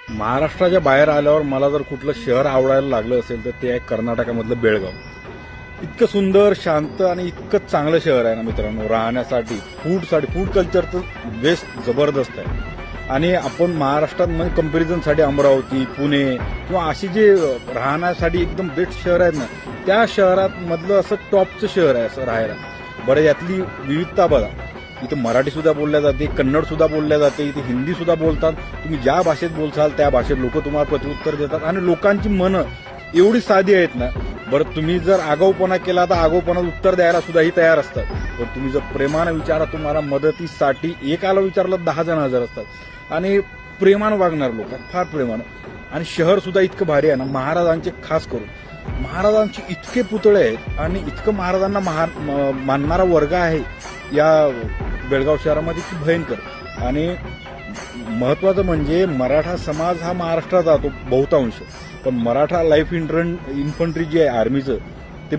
महाराष्ट्राच्या बाहेर आल्यावर मला जर कुठलं शहर आवडायला लागलं असेल तर ते आहे कर्नाटकामधलं बेळगाव. इतकं सुंदर, शांत आणि इतकं चांगलं शहर आहे ना मित्रांनो राहण्यासाठी. फूड कल्चर तर बेस्ट, जबरदस्त आहे. आणि आपण महाराष्ट्रात कंपॅरिझनसाठी अमरावती, पुणे किंवा अशी जे राहण्यासाठी एकदम बेस्ट शहर आहेत ना, त्या शहरात मधलं असं टॉपचं शहर आहे असं राहायला. बरं, यातली विविधता बघा. इथं मराठी सुद्धा बोलल्या जाते, कन्नड सुद्धा बोलल्या जाते, इथे हिंदी सुद्धा बोलतात. तुम्ही ज्या भाषेत बोलसाल त्या भाषेत लोक तुम्हाला प्रत्युत्तर देतात. आणि लोकांची मनं एवढी साधी आहेत ना. बरं, तुम्ही जर आगाऊपणा केला तर आगाऊपणात उत्तर द्यायला सुद्धाही तयार असतात. पण तुम्ही जर प्रेमानं विचारा, तुम्हाला मदतीसाठी एकाला विचारलं 10 जण हजर असतात. आणि प्रेमानं वागणार लोक आहेत, फार प्रेमानं. आणि शहर सुद्धा इतकं भारी आहे ना, महाराजांचे खास करून महाराजांचे इतके पुतळे आहेत आणि इतकं महाराजांना मानणारा वर्ग आहे या बेळगाव शहरामध्ये की भयंकर. आणि महत्वाचं म्हणजे मराठा समाज हा महाराष्ट्रात जातो बहुतांश, पण मराठा लाईफ इन्फंट्री जे आहे आर्मीचं ते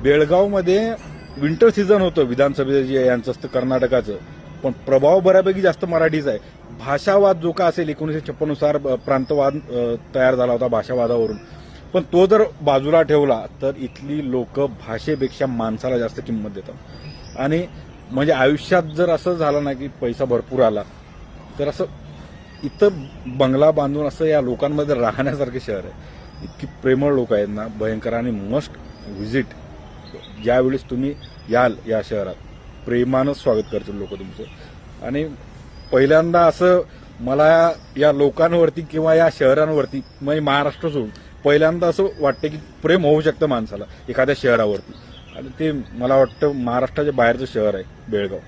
बेळगावमध्ये विंटर सीझन होतं विधानसभेचं जे यांचं असतं कर्नाटकाचं. पण प्रभाव बऱ्यापैकी जास्त मराठीचा आहे. भाषावाद जो का असेल 1956 नुसार प्रांतवाद तयार झाला होता भाषावादावरून, पण तो जर बाजूला ठेवला तर इथली लोक भाषेपेक्षा माणसाला जास्त किंमत देतात. आणि म्हणजे आयुष्यात जर असं झालं ना की पैसा भरपूर आला तर असं इथं बंगला बांधून असं या लोकांमध्ये राहण्यासारखे शहर आहे. इतकी प्रेमळ लोक आहेत ना, भयंकर. आणि मस्ट व्हिजिट. ज्यावेळेस तुम्ही याल या शहरात प्रेमानं स्वागत करतील लोक तुमचं. आणि पहिल्यांदा असं मला या लोकांवरती किंवा या शहरांवरती म्हणजे महाराष्ट्र सोडून पहिल्यांदा असं वाटतं की प्रेम होऊ शकतं माणसाला एखाद्या शहरावरती. आणि ते मला वाटतं महाराष्ट्राच्या बाहेरचं शहर आहे बेळगाव.